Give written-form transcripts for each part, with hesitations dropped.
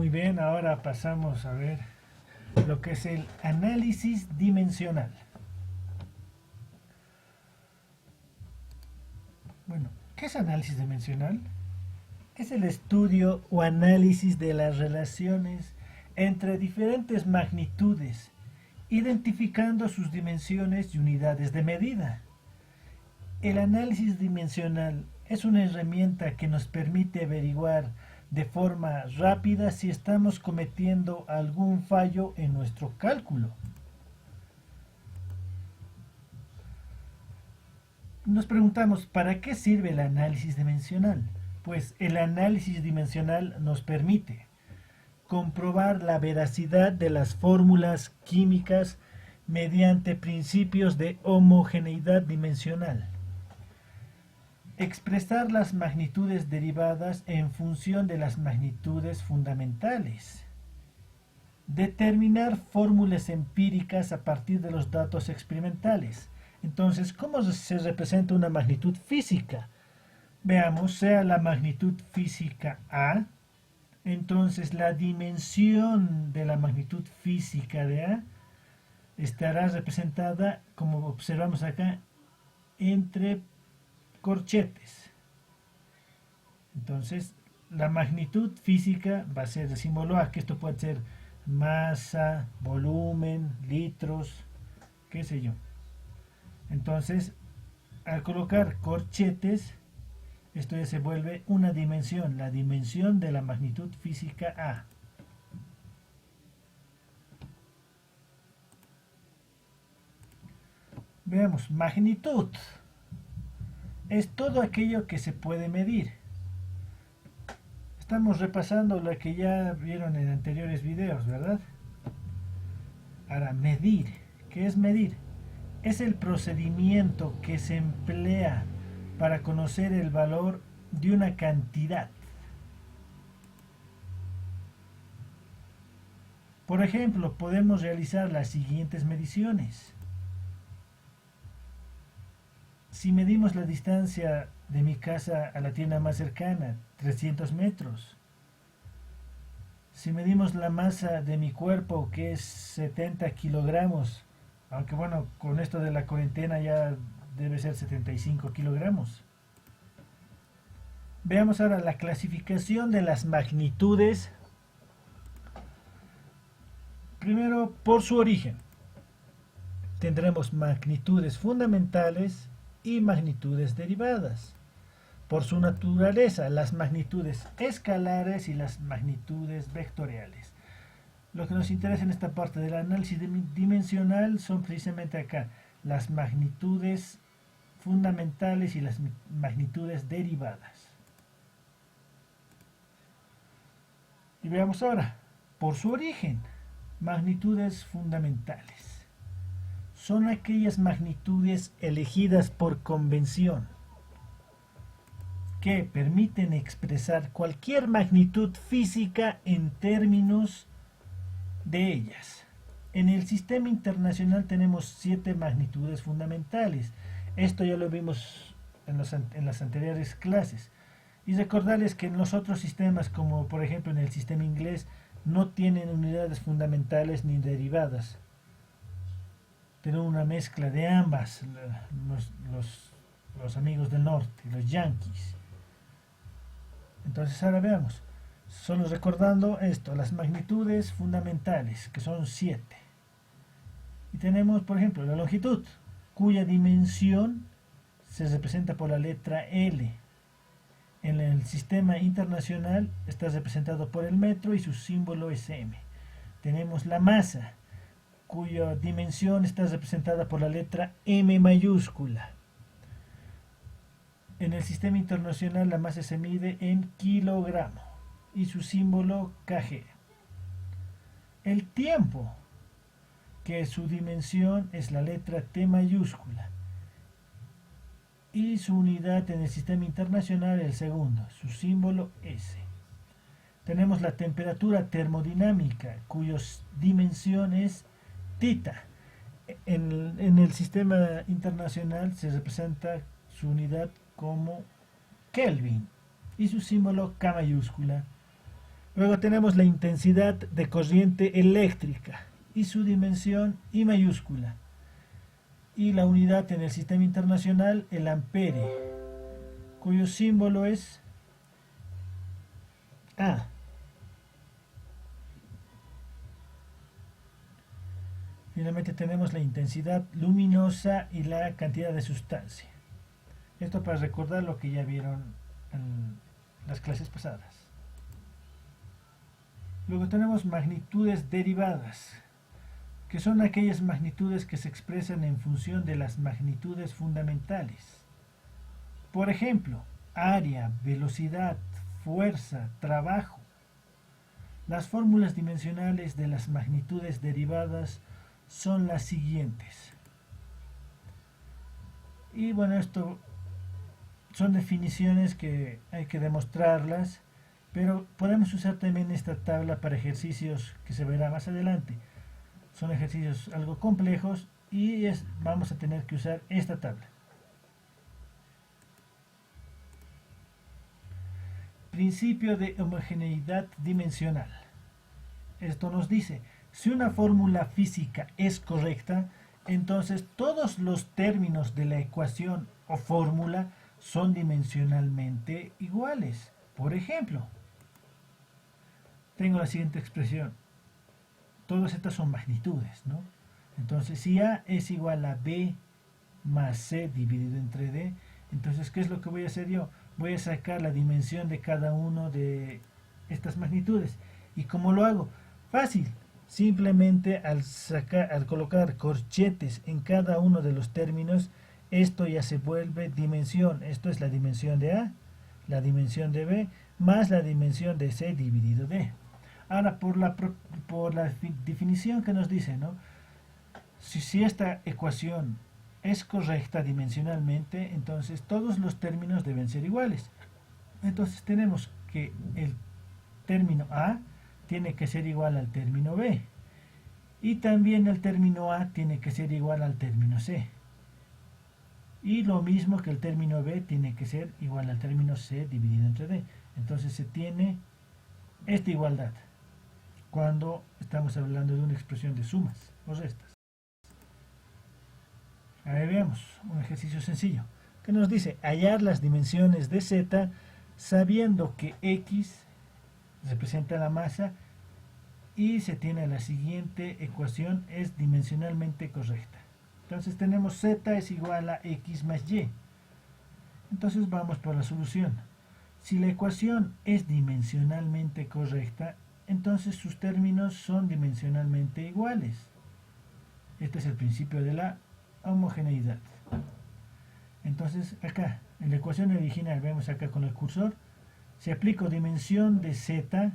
Muy bien, ahora pasamos a ver lo que es el análisis dimensional. Bueno, ¿qué es análisis dimensional? Es el estudio o análisis de las relaciones entre diferentes magnitudes, identificando sus dimensiones y unidades de medida. El análisis dimensional es una herramienta que nos permite averiguar de forma rápida si estamos cometiendo algún fallo en nuestro cálculo. Nos preguntamos, ¿para qué sirve el análisis dimensional? Pues el análisis dimensional nos permite comprobar la veracidad de las fórmulas químicas mediante principios de homogeneidad dimensional, expresar las magnitudes derivadas en función de las magnitudes fundamentales, determinar fórmulas empíricas a partir de los datos experimentales. Entonces, ¿cómo se representa una magnitud física? Veamos, sea la magnitud física A, entonces la dimensión de la magnitud física de A estará representada, como observamos acá, entre corchetes. Entonces, la magnitud física va a ser el símbolo A, que esto puede ser masa, volumen, litros, qué sé yo. Entonces, al colocar corchetes, esto ya se vuelve una dimensión, la dimensión de la magnitud física A. Veamos, magnitud es todo aquello que se puede medir. Estamos repasando lo que ya vieron en anteriores videos, ¿verdad? Ahora, medir. ¿Qué es medir? Es el procedimiento que se emplea para conocer el valor de una cantidad. Por ejemplo, podemos realizar las siguientes mediciones. Si medimos la distancia de mi casa a la tienda más cercana, 300 metros. Si medimos la masa de mi cuerpo, que es 70 kilogramos, aunque bueno, con esto de la cuarentena ya debe ser 75 kilogramos. Veamos ahora la clasificación de las magnitudes. Primero, por su origen. Tendremos magnitudes fundamentales y magnitudes derivadas. Por su naturaleza, las magnitudes escalares y las magnitudes vectoriales. Lo que nos interesa en esta parte del análisis dimensional son precisamente acá las magnitudes fundamentales y las magnitudes derivadas. Y veamos ahora, por su origen, magnitudes fundamentales. Son aquellas magnitudes elegidas por convención que permiten expresar cualquier magnitud física en términos de ellas. En el sistema internacional tenemos 7 magnitudes fundamentales. Esto ya lo vimos en las anteriores clases. Y recordarles que en los otros sistemas, como por ejemplo en el sistema inglés, no tienen unidades fundamentales ni derivadas. Tienen una mezcla de ambas, los amigos del norte, los yanquis. Entonces ahora veamos, solo recordando esto, las magnitudes fundamentales, que son 7. Y tenemos, por ejemplo, la longitud, cuya dimensión se representa por la letra L. En el sistema internacional está representado por el metro y su símbolo es M. Tenemos la masa, cuya dimensión está representada por la letra M mayúscula. En el sistema internacional la masa se mide en kilogramo y su símbolo kg. El tiempo, que su dimensión es la letra T mayúscula, y su unidad en el sistema internacional el segundo, su símbolo S. Tenemos la temperatura termodinámica, cuya dimensión es tita. En el sistema internacional se representa su unidad como Kelvin y su símbolo K mayúscula. Luego tenemos la intensidad de corriente eléctrica y su dimensión I mayúscula. Y la unidad en el sistema internacional, el ampere, cuyo símbolo es A. Finalmente tenemos la intensidad luminosa y la cantidad de sustancia. Esto para recordar lo que ya vieron en las clases pasadas. Luego tenemos magnitudes derivadas, que son aquellas magnitudes que se expresan en función de las magnitudes fundamentales. Por ejemplo, área, velocidad, fuerza, trabajo. Las fórmulas dimensionales de las magnitudes derivadas son las siguientes. Y bueno, esto son definiciones que hay que demostrarlas, pero podemos usar también esta tabla para ejercicios que se verá más adelante. Son ejercicios algo complejos y vamos a tener que usar esta tabla. Principio de homogeneidad dimensional. Esto nos dice, si una fórmula física es correcta, entonces todos los términos de la ecuación o fórmula son dimensionalmente iguales. Por ejemplo, tengo la siguiente expresión. Todas estas son magnitudes, ¿no? Entonces, si A es igual a B más C dividido entre D, entonces, ¿qué es lo que voy a hacer yo? Voy a sacar la dimensión de cada uno de estas magnitudes. ¿Y cómo lo hago? Fácil. Simplemente al colocar corchetes en cada uno de los términos, esto ya se vuelve dimensión. Esto es la dimensión de A, la dimensión de B, más la dimensión de C dividido D. Ahora, por la definición que nos dice, ¿no? Si esta ecuación es correcta dimensionalmente, entonces todos los términos deben ser iguales. Entonces tenemos que el término A tiene que ser igual al término B. Y también el término A tiene que ser igual al término C. Y lo mismo que el término B tiene que ser igual al término C dividido entre D. Entonces se tiene esta igualdad cuando estamos hablando de una expresión de sumas o restas. Ahí veamos un ejercicio sencillo que nos dice hallar las dimensiones de Z sabiendo que X representa la masa y se tiene la siguiente ecuación, es dimensionalmente correcta. Entonces tenemos Z es igual a X más Y. Entonces vamos por la solución. Si la ecuación es dimensionalmente correcta, entonces sus términos son dimensionalmente iguales. Este es el principio de la homogeneidad. Entonces acá, en la ecuación original, vemos acá con el cursor, si aplico dimensión de Z,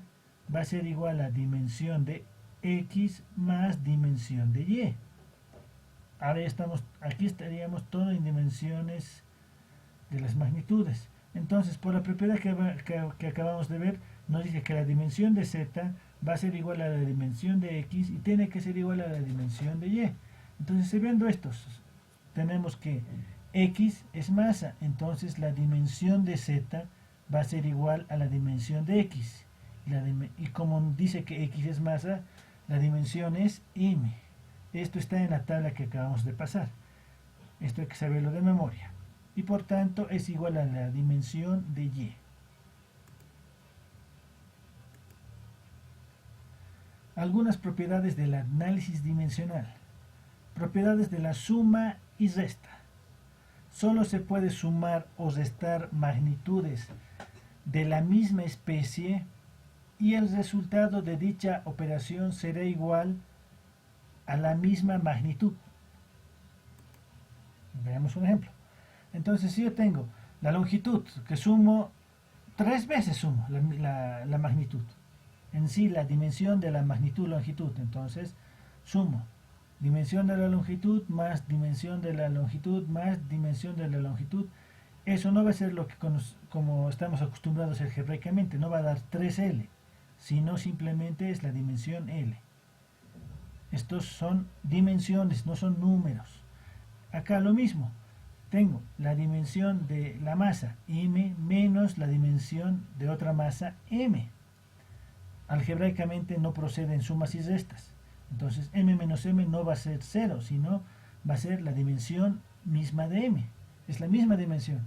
va a ser igual a dimensión de X más dimensión de Y. Ahora ya aquí estaríamos todo en dimensiones de las magnitudes. Entonces, por la propiedad que acabamos de ver, nos dice que la dimensión de Z va a ser igual a la dimensión de X y tiene que ser igual a la dimensión de Y. Entonces, viendo estos, tenemos que X es masa, entonces la dimensión de Z va a ser igual a la dimensión de X. Y como dice que X es masa, la dimensión es M. Esto está en la tabla que acabamos de pasar. Esto hay que saberlo de memoria. Y por tanto es igual a la dimensión de Y. Algunas propiedades del análisis dimensional. Propiedades de la suma y resta. Solo se puede sumar o restar magnitudes de la misma especie y el resultado de dicha operación será igual a la misma magnitud. Veamos un ejemplo. Entonces, si yo tengo la longitud, que sumo 3 veces sumo la magnitud, en sí la dimensión de la magnitud-longitud, entonces sumo dimensión de la longitud más dimensión de la longitud más dimensión de la longitud. Eso no va a ser lo que como estamos acostumbrados algebraicamente, no va a dar 3L, sino simplemente es la dimensión L. Estos son dimensiones, no son números. Acá lo mismo, tengo la dimensión de la masa M menos la dimensión de otra masa M. algebraicamente no proceden sumas y restas. Entonces m menos m no va a ser 0, sino va a ser la dimensión misma de m. Es la misma dimensión.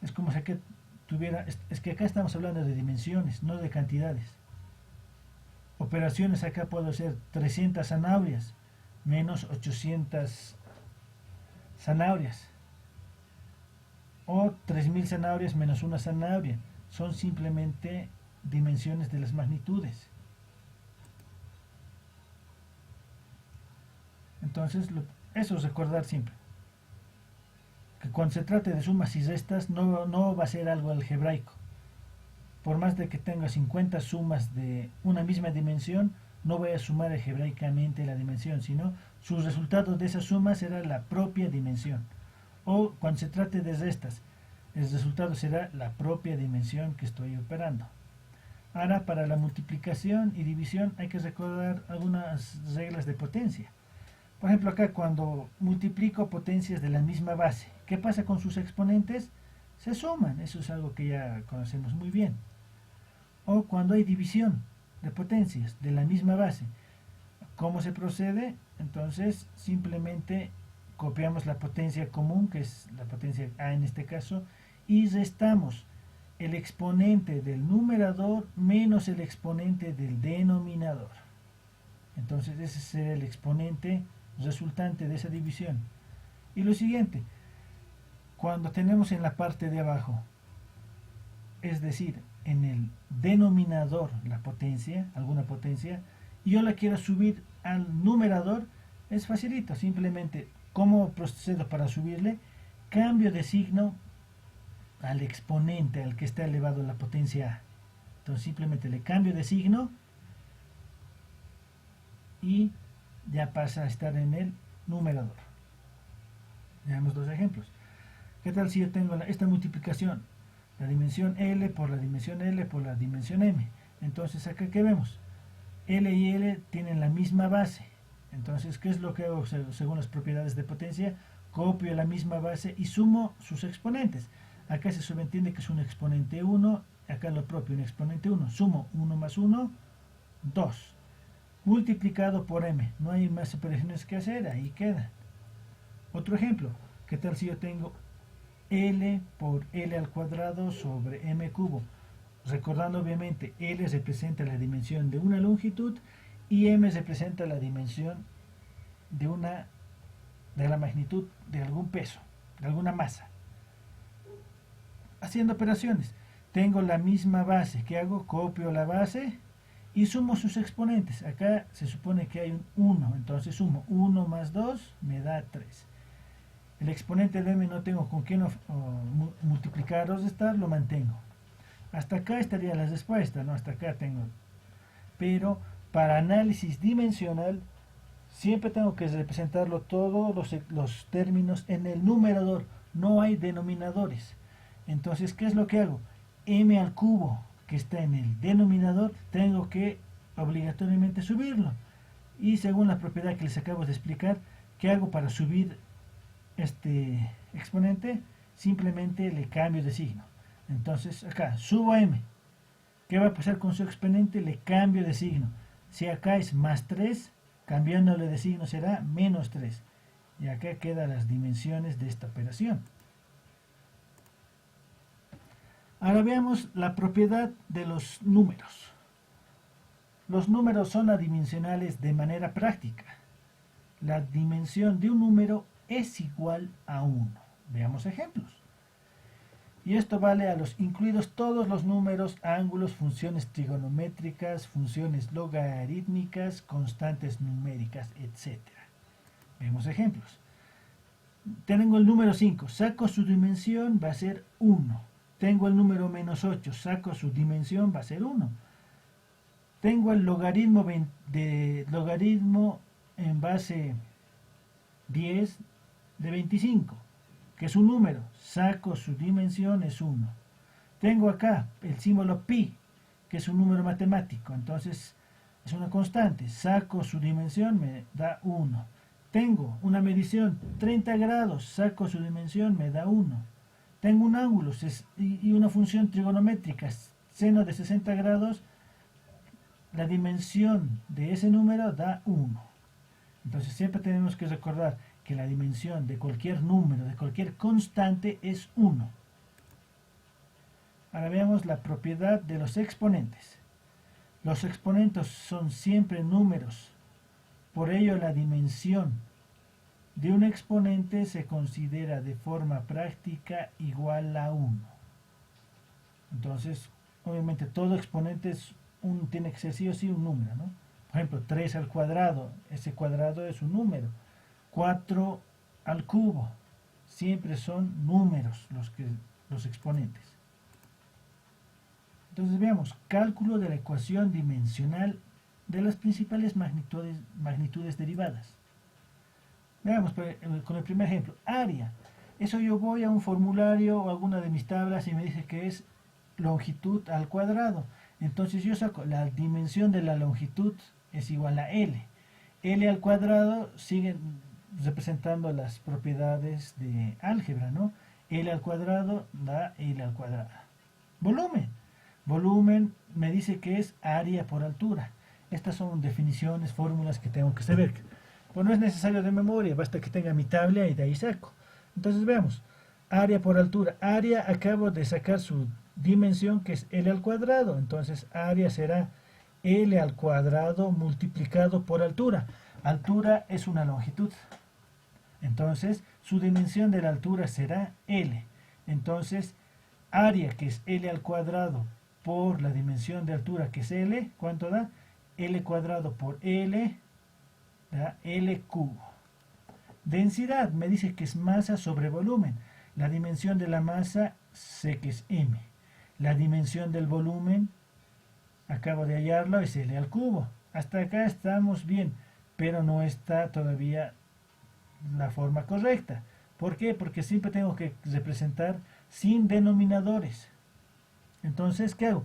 Es como si que tuviera, es que acá estamos hablando de dimensiones, no de cantidades. Operaciones acá puedo hacer 300 zanahorias menos 800 zanahorias. O 3000 zanahorias menos una zanahoria. Son simplemente dimensiones de las magnitudes. Entonces, eso es recordar siempre. Que cuando se trate de sumas y restas, no va a ser algo algebraico. Por más de que tenga 50 sumas de una misma dimensión, no voy a sumar algebraicamente la dimensión, sino su resultado de esa suma será la propia dimensión. O cuando se trate de restas, el resultado será la propia dimensión que estoy operando. Ahora, para la multiplicación y división hay que recordar algunas reglas de potencia. Por ejemplo, acá cuando multiplico potencias de la misma base, ¿qué pasa con sus exponentes? Se suman, eso es algo que ya conocemos muy bien. O cuando hay división de potencias de la misma base, ¿cómo se procede? Entonces, simplemente copiamos la potencia común, que es la potencia A en este caso, y restamos el exponente del numerador menos el exponente del denominador. Entonces, ese será el exponente resultante de esa división. Y lo siguiente, cuando tenemos en la parte de abajo, es decir, en el denominador la potencia, alguna potencia, y yo la quiero subir al numerador, es facilito, simplemente, ¿cómo procedo para subirle? Cambio de signo al exponente al que está elevado la potencia A. Entonces simplemente le cambio de signo y ya pasa a estar en el numerador. Veamos dos ejemplos. ¿Qué tal si yo tengo esta multiplicación? La dimensión L por la dimensión L por la dimensión M. Entonces acá ¿qué vemos? L y L tienen la misma base. Entonces, ¿qué es lo que hago según las propiedades de potencia? Copio la misma base y sumo sus exponentes. Acá se subentiende que es un exponente 1, acá lo propio, un exponente 1. Sumo 1 más 1, 2. Multiplicado por m. No hay más operaciones que hacer, ahí queda. Otro ejemplo, ¿qué tal si yo tengo L por L al cuadrado sobre m cubo? Recordando obviamente, L representa la dimensión de una longitud y m representa la dimensión de la magnitud de algún peso, de alguna masa. Haciendo operaciones, tengo la misma base. ¿Qué hago? Copio la base y sumo sus exponentes. Acá se supone que hay un 1, entonces sumo 1 más 2 me da 3. El exponente de m no tengo con qué multiplicar o restar, lo mantengo. Hasta acá estaría la respuesta, ¿no? Hasta acá tengo. Pero para análisis dimensional, siempre tengo que representarlo todos los términos en el numerador. No hay denominadores. Entonces, ¿qué es lo que hago? M al cubo, que está en el denominador, tengo que obligatoriamente subirlo. Y según la propiedad que les acabo de explicar, ¿qué hago para subir este exponente? Simplemente le cambio de signo. Entonces acá subo a m. ¿Qué va a pasar con su exponente? Le cambio de signo. Si acá es más 3, cambiándole de signo será menos 3. Y acá quedan las dimensiones de esta operación. Ahora veamos la propiedad de los números. Los números son adimensionales de manera práctica. La dimensión de un número es igual a 1. Veamos ejemplos. Y esto vale a los incluidos todos los números, ángulos, funciones trigonométricas, funciones logarítmicas, constantes numéricas, etc. Vemos ejemplos. Tengo el número 5, saco su dimensión, va a ser 1. Tengo el número menos 8, saco su dimensión, va a ser 1. Tengo el logaritmo en base 10 de 25, que es un número, saco su dimensión, es 1. Tengo acá el símbolo pi, que es un número matemático, entonces es una constante, saco su dimensión, me da 1. Tengo una medición 30 grados, saco su dimensión, me da 1. Tengo un ángulo y una función trigonométrica, seno de 60 grados, la dimensión de ese número da 1. Entonces siempre tenemos que recordar que la dimensión de cualquier número, de cualquier constante, es 1. Ahora veamos la propiedad de los exponentes. Los exponentes son siempre números. Por ello, la dimensión de un exponente se considera de forma práctica igual a 1. Entonces, obviamente, todo exponente tiene que ser sí o sí un número, ¿no? Por ejemplo, 3 al cuadrado, ese cuadrado es un número. 4 al cubo, siempre son números los exponentes. Entonces veamos, cálculo de la ecuación dimensional de las principales magnitudes derivadas. Veamos con el primer ejemplo, área. Eso yo voy a un formulario o alguna de mis tablas y me dice que es longitud al cuadrado. Entonces yo saco la dimensión de la longitud es igual a L. L al cuadrado sigue representando las propiedades de álgebra, ¿no? L al cuadrado da L al cuadrado. Volumen. Volumen me dice que es área por altura. Estas son definiciones, fórmulas que tengo que saber. Pues no es necesario de memoria, basta que tenga mi tabla y de ahí saco. Entonces veamos, área por altura. Área acabo de sacar su dimensión que es L al cuadrado. Entonces área será L al cuadrado multiplicado por altura. Altura es una longitud. Entonces su dimensión de la altura será L. Entonces área que es L al cuadrado por la dimensión de altura que es L, ¿cuánto da? L cuadrado por L, da L cubo. Densidad me dice que es masa sobre volumen. La dimensión de la masa sé que es M. La dimensión del volumen, acabo de hallarlo, es L al cubo. Hasta acá estamos bien, pero no está todavía la forma correcta. ¿Por qué? Porque siempre tengo que representar sin denominadores. Entonces, ¿qué hago?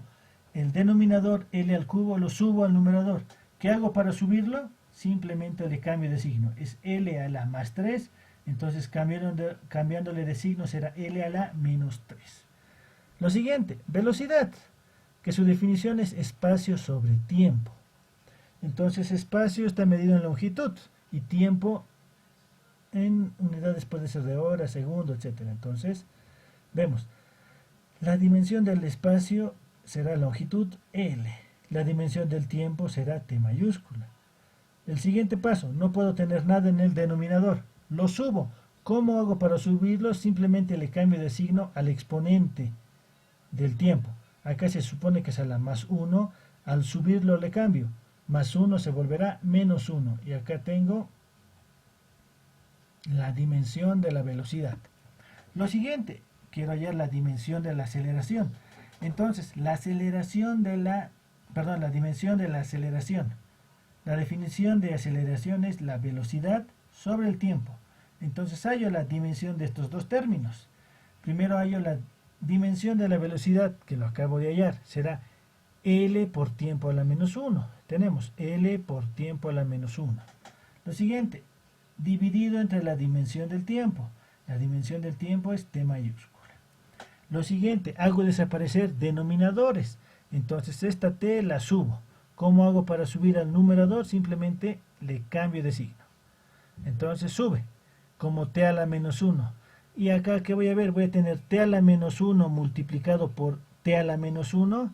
El denominador L al cubo lo subo al numerador. ¿Qué hago para subirlo? Simplemente le cambio de signo. Es L a la más 3. Entonces, cambiándole de signo será L a la menos 3. Lo siguiente, velocidad, que su definición es espacio sobre tiempo. Entonces, espacio está medido en longitud y tiempo en unidades, puede ser de hora, segundo, etc. Entonces, vemos, la dimensión del espacio será longitud L. La dimensión del tiempo será T mayúscula. El siguiente paso, no puedo tener nada en el denominador. Lo subo. ¿Cómo hago para subirlo? Simplemente le cambio de signo al exponente del tiempo. Acá se supone que es a la más 1. Al subirlo le cambio. Más 1 se volverá menos 1. Y acá tengo la dimensión de la velocidad. Lo siguiente, quiero hallar la dimensión de la aceleración. Entonces, la dimensión de la aceleración. La definición de aceleración es la velocidad sobre el tiempo. Entonces, hallo la dimensión de estos dos términos. Primero hallo la dimensión de la velocidad, que lo acabo de hallar. Será L por tiempo a la menos 1. Tenemos L por tiempo a la menos 1. Lo siguiente, dividido entre la dimensión del tiempo. La dimensión del tiempo es T mayúscula. Lo siguiente, hago desaparecer denominadores. Entonces esta T la subo. ¿Cómo hago para subir al numerador? Simplemente le cambio de signo. Entonces sube, como T a la menos 1. Y acá, ¿qué voy a ver? Voy a tener T a la menos 1 multiplicado por T a la menos 1.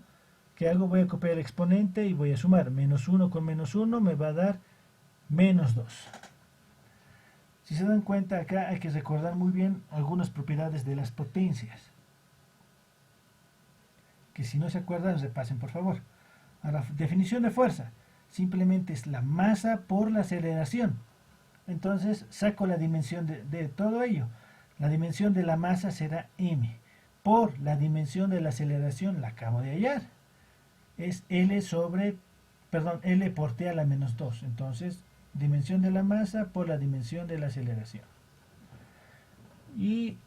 ¿Qué hago? Voy a copiar el exponente y voy a sumar. Menos 1 con menos 1 me va a dar menos 2. Si se dan cuenta, acá hay que recordar muy bien algunas propiedades de las potencias. Que si no se acuerdan, repasen por favor. Ahora, definición de fuerza. Simplemente es la masa por la aceleración. Entonces, saco la dimensión de todo ello. La dimensión de la masa será m. Por la dimensión de la aceleración, la acabo de hallar. Es L por T a la menos 2. Entonces, dimensión de la masa por la dimensión de la aceleración. Y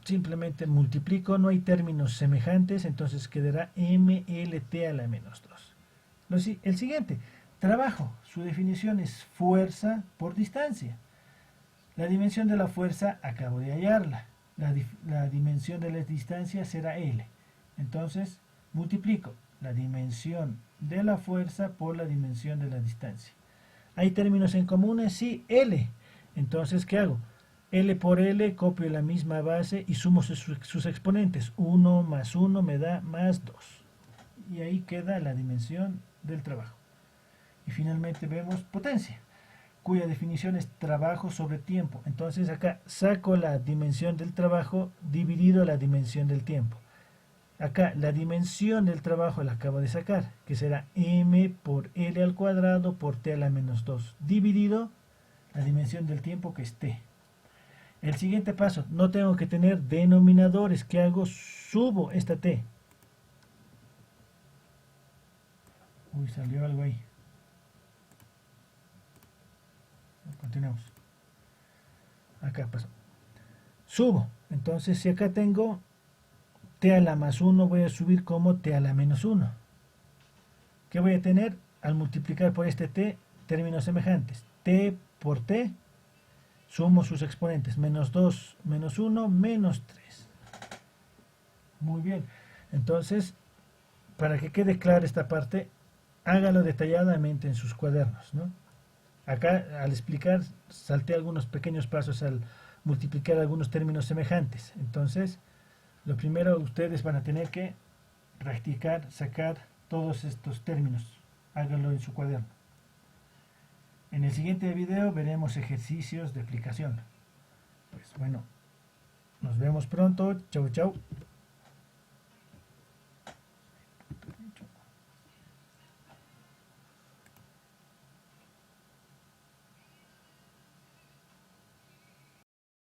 simplemente multiplico, no hay términos semejantes, entonces quedará mLT a la menos 2. El siguiente, trabajo. Su definición es fuerza por distancia. La dimensión de la fuerza acabo de hallarla. La dimensión de la distancia será L. Entonces, multiplico la dimensión de la fuerza por la dimensión de la distancia. ¿Hay términos en comunes? Sí, L. Entonces, ¿qué hago? L por L, copio la misma base y sumo sus exponentes. 1 más 1 me da más 2. Y ahí queda la dimensión del trabajo. Y finalmente vemos potencia, cuya definición es trabajo sobre tiempo. Entonces acá saco la dimensión del trabajo dividido la dimensión del tiempo. Acá la dimensión del trabajo la acabo de sacar, que será m por L al cuadrado por t a la menos 2, dividido la dimensión del tiempo, que es t. El siguiente paso, no tengo que tener denominadores. ¿Qué hago? Subo esta t. Uy, salió algo ahí. Continuamos. Acá pasó. Subo. Entonces, si acá tengo t a la más 1, voy a subir como t a la menos 1. ¿Qué voy a tener? Al multiplicar por este t, términos semejantes. T por t, sumo sus exponentes. Menos 2, menos 1, menos 3. Muy bien. Entonces, para que quede clara esta parte, hágalo detalladamente en sus cuadernos, ¿no? Acá, al explicar, salté algunos pequeños pasos al multiplicar algunos términos semejantes. Entonces, lo primero, ustedes van a tener que practicar, sacar todos estos términos. Háganlo en su cuaderno. En el siguiente video veremos ejercicios de aplicación. Pues bueno, nos vemos pronto. Chau, chau.